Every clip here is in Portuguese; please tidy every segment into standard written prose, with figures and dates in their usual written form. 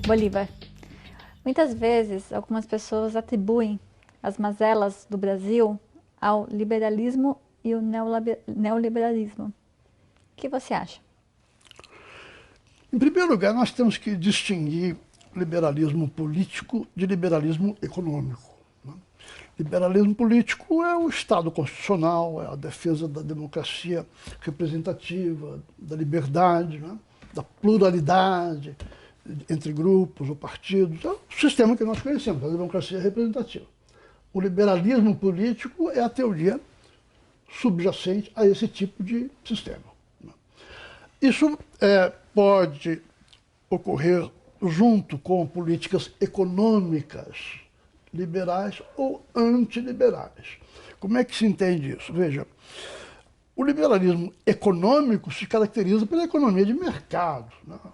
Bolívar. Muitas vezes, algumas pessoas atribuem as mazelas do Brasil ao liberalismo e o neoliberalismo. O que você acha? Em primeiro lugar, nós temos que distinguir liberalismo político de liberalismo econômico. Liberalismo político é o Estado constitucional, é a defesa da democracia representativa, da liberdade, da pluralidade entre grupos ou partidos. É o sistema que nós conhecemos, a democracia representativa. O liberalismo político é a teoria subjacente a esse tipo de sistema. Isso pode ocorrer junto com políticas econômicas liberais ou antiliberais. Como é que se entende isso? Veja, o liberalismo econômico se caracteriza pela economia de mercado,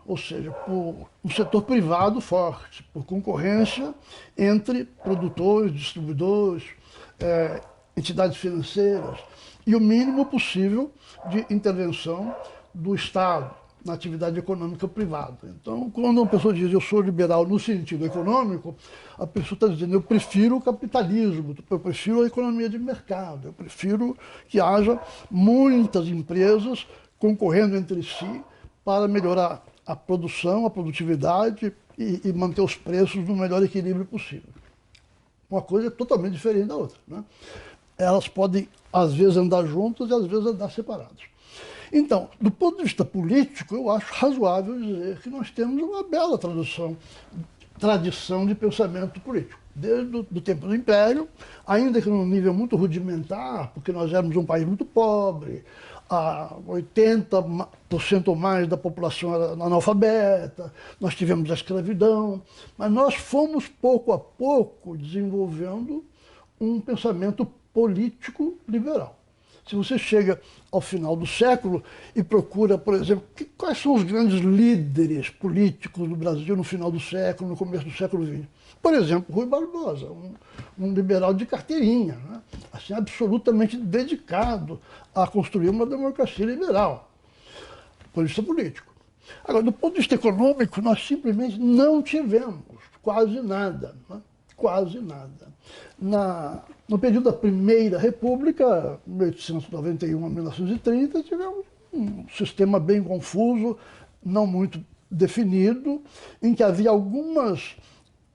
ou seja, por um setor privado forte, por concorrência entre produtores, distribuidores, entidades financeiras e o mínimo possível de intervenção do Estado na atividade econômica privada. Então, quando uma pessoa diz eu sou liberal no sentido econômico, a pessoa está dizendo eu prefiro o capitalismo, eu prefiro a economia de mercado, eu prefiro que haja muitas empresas concorrendo entre si para melhorar a produção, a produtividade e manter os preços no melhor equilíbrio possível. Uma coisa é totalmente diferente da outra, Elas podem, às vezes, andar juntas e, às vezes, andar separadas. Então, do ponto de vista político, eu acho razoável dizer que nós temos uma bela tradição de pensamento político. Desde o tempo do Império, ainda que num nível muito rudimentar, porque nós éramos um país muito pobre, 80% ou mais da população era analfabeta, nós tivemos a escravidão, mas nós fomos pouco a pouco desenvolvendo um pensamento político liberal. Se você chega ao final do século e procura, por exemplo, quais são os grandes líderes políticos do Brasil no final do século, no começo do século XX? Por exemplo, Rui Barbosa, um liberal de carteirinha, assim, absolutamente dedicado a construir uma democracia liberal, do ponto de vista político. Agora, do ponto de vista econômico, nós simplesmente não tivemos quase nada, quase nada. No período da Primeira República, 1891 a 1930, tivemos um sistema bem confuso, não muito definido, em que havia algumas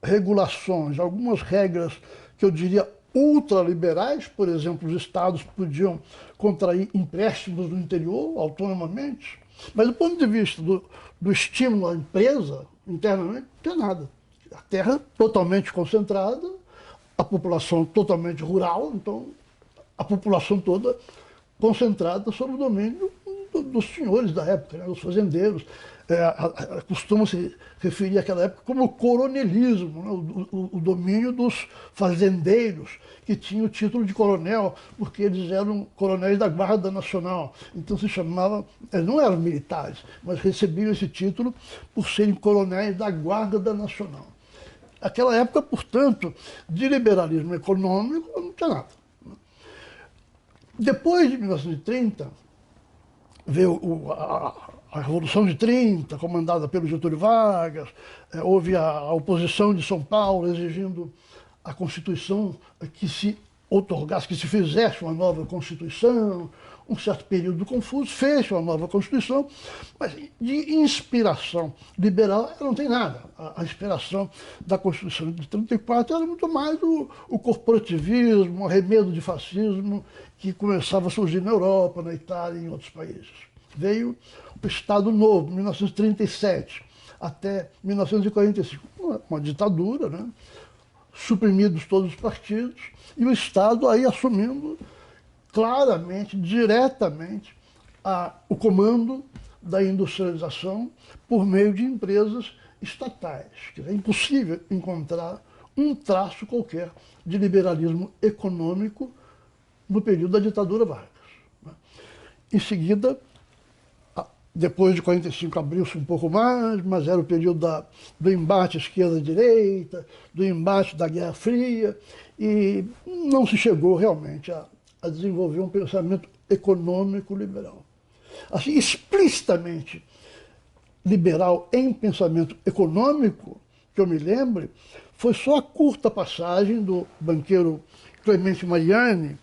regulações, algumas regras que eu diria ultraliberais. Por exemplo, os estados podiam contrair empréstimos no interior autonomamente, mas do ponto de vista do estímulo à empresa, internamente, não tinha nada. A terra totalmente concentrada, a população totalmente rural, então a população toda concentrada sob o domínio dos senhores da época, dos fazendeiros. Costuma-se referir àquela época como coronelismo, o domínio dos fazendeiros, que tinham o título de coronel, porque eles eram coronéis da Guarda Nacional. Então se chamava, eles não eram militares, mas recebiam esse título por serem coronéis da Guarda Nacional. Aquela época, portanto, de liberalismo econômico, não tinha nada. Depois de 1930, veio a Revolução de 30, comandada pelo Getúlio Vargas, houve a oposição de São Paulo exigindo a Constituição que se outorgasse, que se fizesse uma nova Constituição. Um certo período confuso, fez uma nova Constituição, mas de inspiração liberal ela não tem nada. A inspiração da Constituição de 34 era muito mais o corporativismo, o arremedo de fascismo que começava a surgir na Europa, na Itália e em outros países. Veio o Estado Novo, 1937 até 1945, uma ditadura, suprimidos todos os partidos, e o Estado aí assumindo claramente, diretamente, o comando da industrialização por meio de empresas estatais. É impossível encontrar um traço qualquer de liberalismo econômico no período da ditadura Vargas. Em seguida, depois de 45 abriu-se um pouco mais, mas era o período do embate esquerda-direita, do embate da Guerra Fria, e não se chegou realmente a desenvolver um pensamento econômico liberal. Assim, explicitamente liberal em pensamento econômico, que eu me lembre, foi só a curta passagem do banqueiro Clemente Mariani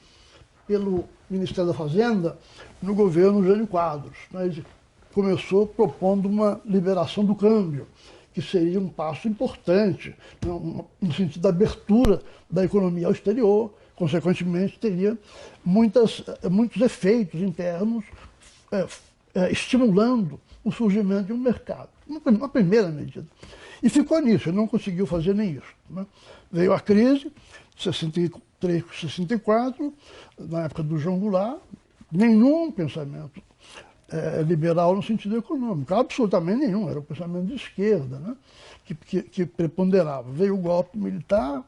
pelo Ministério da Fazenda no governo Jânio Quadros. Ele começou propondo uma liberação do câmbio, que seria um passo importante, no sentido da abertura da economia ao exterior, consequentemente teria muitos efeitos internos estimulando o surgimento de um mercado. Uma primeira medida. E ficou nisso, ele não conseguiu fazer nem isso. Né? Veio a crise, 63, 64, na época do João Goulart, nenhum pensamento liberal no sentido econômico, absolutamente nenhum, era o pensamento de esquerda, né? que preponderava. Veio o golpe militar,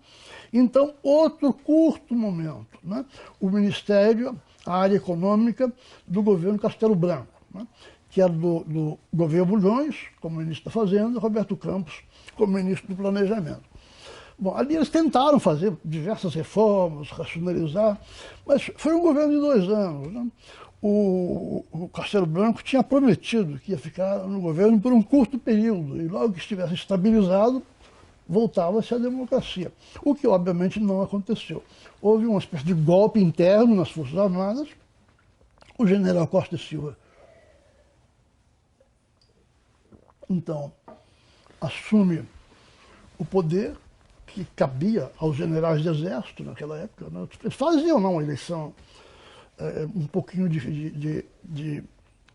então outro curto momento, né? O Ministério, a área econômica do governo Castelo Branco, né? Que era do governo Bulhões, como ministro da Fazenda, Roberto Campos como ministro do Planejamento. Bom, ali eles tentaram fazer diversas reformas, racionalizar, mas foi um governo de 2 anos. Né? O Castelo Branco tinha prometido que ia ficar no governo por um curto período, e logo que estivesse estabilizado, voltava-se à democracia, o que obviamente não aconteceu. Houve uma espécie de golpe interno nas Forças Armadas, o general Costa e Silva, então, assume o poder que cabia aos generais de exército naquela época. Né? Eles faziam uma eleição um pouquinho de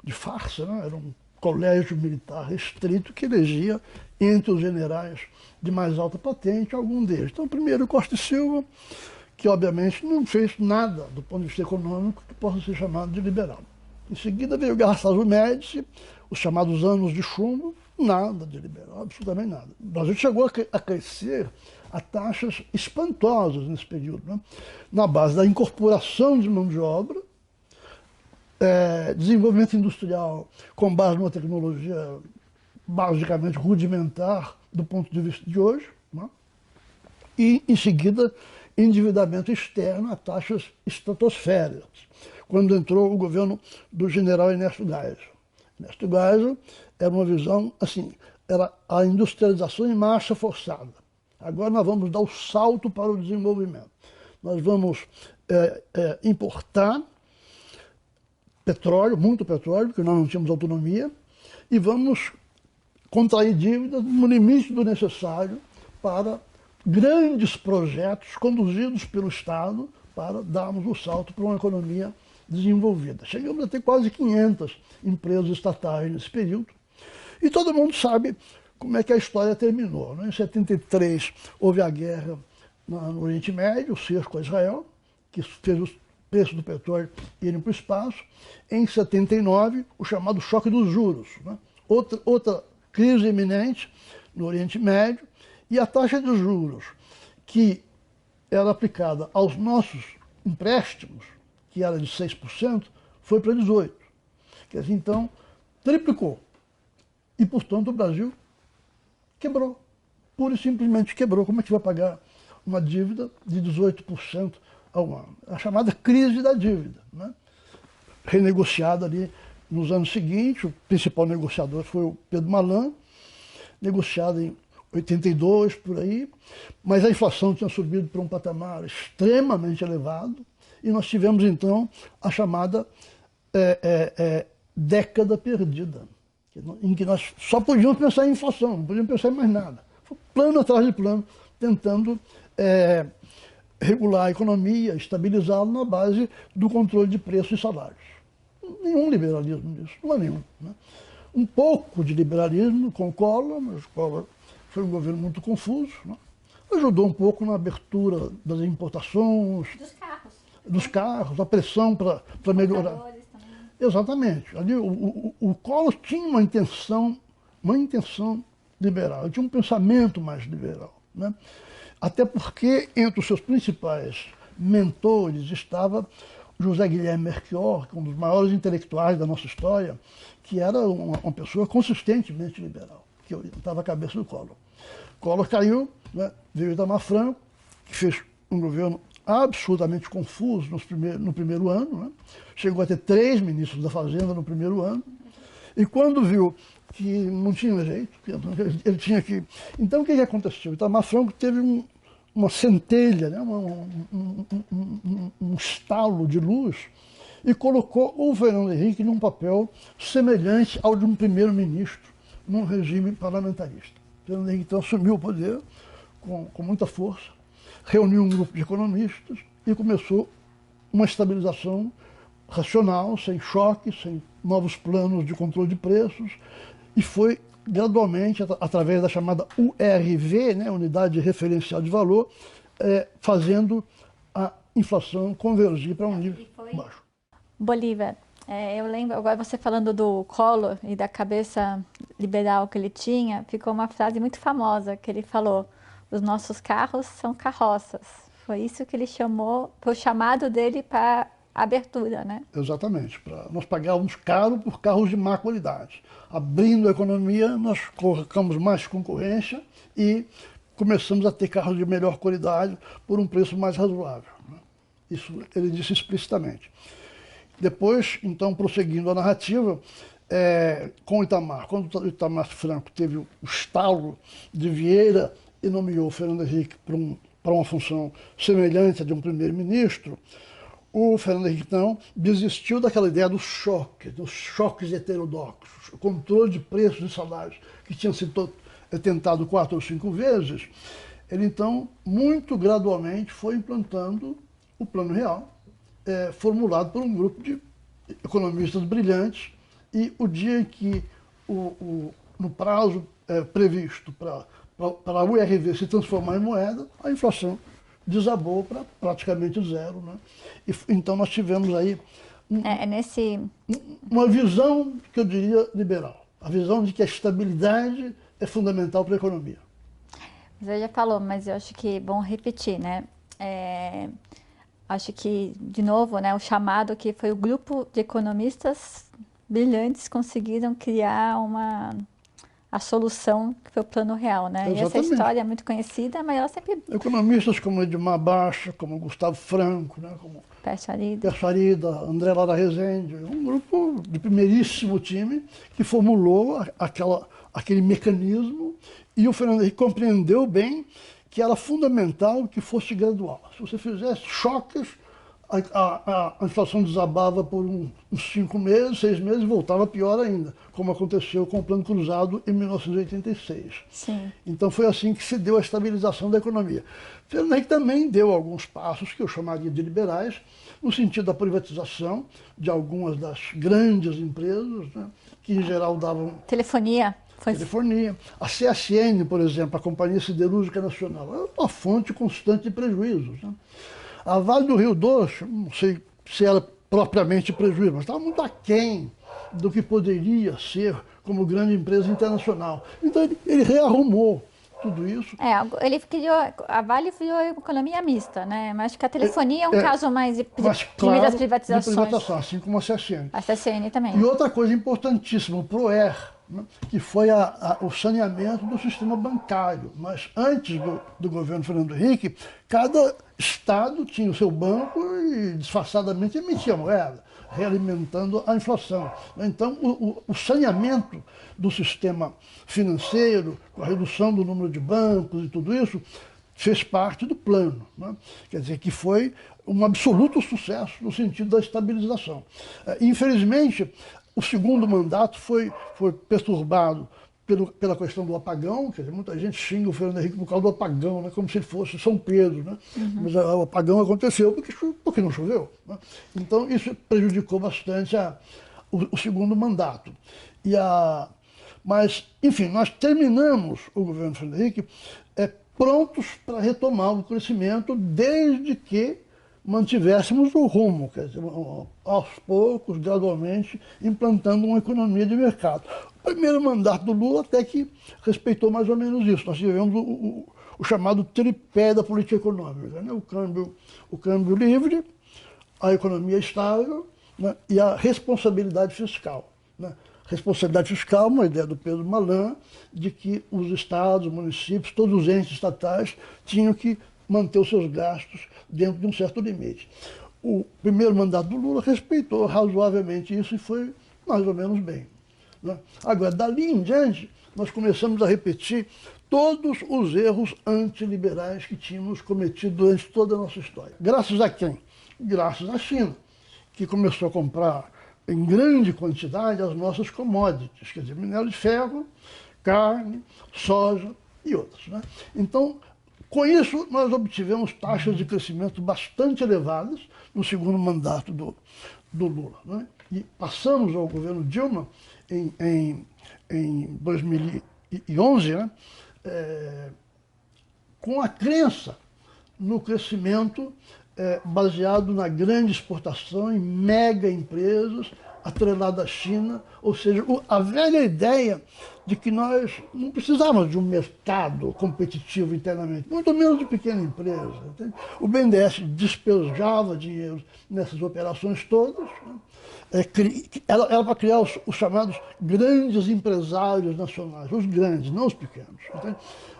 farsa, né? Era um colégio militar restrito que elegia entre os generais de mais alta patente algum deles. Então, primeiro Costa e Silva, que obviamente não fez nada do ponto de vista econômico que possa ser chamado de liberal. Em seguida veio Garçaso Médici, os chamados anos de chumbo, nada de liberal, absolutamente nada. O Brasil chegou a crescer a taxas espantosas nesse período, né? Na base da incorporação de mão de obra, desenvolvimento industrial com base numa tecnologia basicamente rudimentar do ponto de vista de hoje, né? E, em seguida, endividamento externo a taxas estratosféricas, quando entrou o governo do general Ernesto Geisel. Ernesto Geisel era uma visão, assim, era a industrialização em marcha forçada. Agora nós vamos dar o salto para o desenvolvimento. Nós vamos importar petróleo, muito petróleo, porque nós não tínhamos autonomia, e vamos contrair dívidas no limite do necessário para grandes projetos conduzidos pelo Estado para darmos o salto para uma economia desenvolvida. Chegamos a ter quase 500 empresas estatais nesse período. E todo mundo sabe como é que a história terminou. Né? Em 73 houve a guerra no Oriente Médio, o cerco a Israel, que fez o preço do petróleo irem para o espaço. Em 79, o chamado choque dos juros. Né? Outra crise iminente no Oriente Médio. E a taxa de juros que era aplicada aos nossos empréstimos, que era de 6%, foi para 18%. Quer dizer, então, triplicou. E, portanto, o Brasil quebrou. Pura e simplesmente quebrou. Como é que vai pagar uma dívida de 18% ao ano? A chamada crise da dívida, né? Renegociada ali nos anos seguintes. O principal negociador foi o Pedro Malan, negociada em 82, por aí. Mas a inflação tinha subido para um patamar extremamente elevado. E nós tivemos, então, a chamada década perdida, em que nós só podíamos pensar em inflação, não podíamos pensar em mais nada. Foi plano atrás de plano, tentando regular a economia, estabilizá-la na base do controle de preços e salários. Nenhum liberalismo nisso, não há nenhum. Né? Um pouco de liberalismo com o Collor, mas o Collor foi um governo muito confuso. Né? Ajudou um pouco na abertura das importações, dos carros, a pressão para melhorar. Exatamente. Ali o Collor tinha uma intenção liberal, ele tinha um pensamento mais liberal. Né? Até porque entre os seus principais mentores estava José Guilherme Melchior, que é um dos maiores intelectuais da nossa história, que era uma pessoa consistentemente liberal, que estava à cabeça do Collor. Collor caiu, né? Veio Itamar Franco, que fez um governo absolutamente confuso no primeiro ano, né? Chegou a ter 3 ministros da Fazenda no primeiro ano, E quando viu que não tinha jeito, que ele tinha que... Então, o que aconteceu? Itamar Franco teve uma centelha, né? Um estalo de luz, e colocou o Fernando Henrique num papel semelhante ao de um primeiro-ministro num regime parlamentarista. O Fernando Henrique então assumiu o poder com muita força, reuniu um grupo de economistas e começou uma estabilização racional, sem choque, sem novos planos de controle de preços, e foi gradualmente, através da chamada URV, né, Unidade Referencial de Valor, fazendo a inflação convergir para um nível baixo. Bolívar, eu lembro, agora você falando do Collor e da cabeça liberal que ele tinha, ficou uma frase muito famosa que ele falou: os nossos carros são carroças. Foi isso que ele chamou, foi o chamado dele para a abertura, né? Exatamente. Nós pagávamos caro por carros de má qualidade. Abrindo a economia, nós colocamos mais concorrência e começamos a ter carros de melhor qualidade por um preço mais razoável, né? Isso ele disse explicitamente. Depois, então, prosseguindo a narrativa, com o Itamar, quando o Itamar Franco teve o estalo de Vieira e nomeou o Fernando Henrique para uma função semelhante à de um primeiro-ministro, o Fernando Henrique, então, desistiu daquela ideia dos choques heterodoxos, o controle de preços e salários, que tinha sido tentado 4 ou 5 vezes. Ele, então, muito gradualmente foi implantando o Plano Real, formulado por um grupo de economistas brilhantes, e o dia em que, no prazo previsto para a URV se transformar em moeda, a inflação desabou para praticamente zero, né? E, então nós tivemos aí uma visão, que eu diria, liberal. A visão de que a estabilidade é fundamental para a economia. Você já falou, mas eu acho que é bom repetir, né? Acho que, de novo, né, o chamado que foi o grupo de economistas brilhantes conseguiram criar a solução que foi o Plano Real, né? Exatamente. E essa história é muito conhecida, mas ela sempre... Economistas como Edmar Baixa, como Gustavo Franco, né, como Persarida, André Lara Rezende, um grupo de primeiríssimo time que formulou aquele mecanismo, e o Fernando Henrique compreendeu bem que era fundamental que fosse gradual. Se você fizesse choques, a inflação desabava por uns 5 meses, 6 meses, e voltava pior ainda, como aconteceu com o Plano Cruzado em 1986. Sim. Então foi assim que se deu a estabilização da economia. Fernando Henrique também deu alguns passos que eu chamaria de liberais, no sentido da privatização de algumas das grandes empresas, né, que em geral davam... Telefonia. Telefonia. A CSN, por exemplo, a Companhia Siderúrgica Nacional, é uma fonte constante de prejuízos, né? A Vale do Rio Doce, não sei se era propriamente prejuízo, mas estava muito aquém do que poderia ser como grande empresa internacional. Então ele rearrumou tudo isso. Ele criou, a Vale criou a economia mista, né? Mas acho que a telefonia é um caso mais de primeiras privatizações. De privatização, assim como a CSN. A CSN também. E outra coisa importantíssima, o PROER, né, que foi o saneamento do sistema bancário. Mas antes do governo Fernando Henrique, cada estado tinha o seu banco e disfarçadamente emitia moeda, realimentando a inflação. Então, o saneamento do sistema financeiro, com a redução do número de bancos e tudo isso, fez parte do plano, né? Quer dizer, que foi um absoluto sucesso no sentido da estabilização. Infelizmente, o segundo mandato foi perturbado pela questão do apagão, quer dizer, muita gente xinga o Fernando Henrique por causa do apagão, né, como se ele fosse São Pedro, né? Uhum. Mas o apagão aconteceu porque não choveu, né? Então isso prejudicou bastante o segundo mandato. Mas, enfim, nós terminamos o governo Fernando Henrique prontos para retomar o crescimento, desde que mantivéssemos o rumo, quer dizer, aos poucos, gradualmente, implantando uma economia de mercado. O primeiro mandato do Lula até que respeitou mais ou menos isso. Nós tivemos o chamado tripé da política econômica, né? O câmbio livre, a economia estável, né? E a responsabilidade fiscal, né? Responsabilidade fiscal, uma ideia do Pedro Malan, de que os estados, os municípios, todos os entes estatais tinham que manter os seus gastos dentro de um certo limite. O primeiro mandato do Lula respeitou razoavelmente isso e foi mais ou menos bem. né? Agora, dali em diante, nós começamos a repetir todos os erros antiliberais que tínhamos cometido durante toda a nossa história. Graças a quem? Graças à China, que começou a comprar em grande quantidade as nossas commodities, quer dizer, minério de ferro, carne, soja e outras, né? Então, com isso, nós obtivemos taxas de crescimento bastante elevadas no segundo mandato do Lula, né? E passamos ao governo Dilma em 2011, né? Com a crença no crescimento baseado na grande exportação em mega empresas atrelada à China, ou seja, a velha ideia de que nós não precisávamos de um mercado competitivo internamente, muito menos de pequena empresa. Entende? O BNDES despejava dinheiro nessas operações todas, né? Era para criar os chamados grandes empresários nacionais, os grandes, não os pequenos. Entende?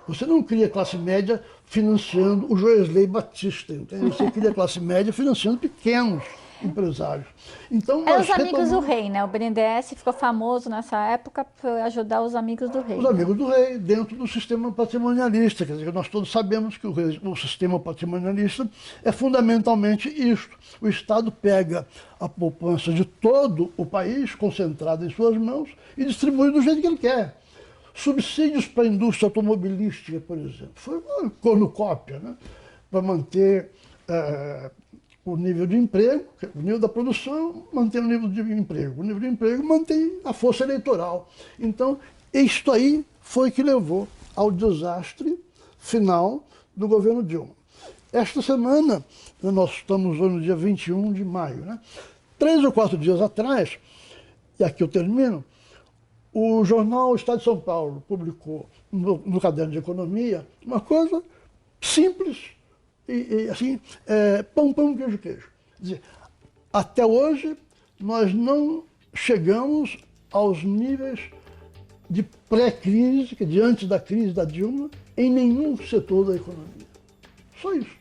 Você não cria classe média financiando o Joesley Batista, entende? Você cria classe média financiando pequenos empresários. Então, os amigos do rei, né? O BNDES ficou famoso nessa época por ajudar os amigos do rei. Os amigos do rei, dentro do sistema patrimonialista. Quer dizer, nós todos sabemos que o sistema patrimonialista é fundamentalmente isto. O Estado pega a poupança de todo o país, concentrada em suas mãos, e distribui do jeito que ele quer. Subsídios para a indústria automobilística, por exemplo, foi uma cornucópia, né? Para manter o nível de emprego, o nível da produção mantém o nível de emprego. O nível de emprego mantém a força eleitoral. Então, isto aí foi que levou ao desastre final do governo Dilma. Esta semana, nós estamos no dia 21 de maio, né? 3 ou 4 dias atrás, e aqui eu termino, o jornal Estado de São Paulo publicou no caderno de economia uma coisa simples, e assim, pão, pão, queijo, queijo. Quer dizer, até hoje, nós não chegamos aos níveis de pré-crise, que é de antes da crise da Dilma, em nenhum setor da economia. Só isso.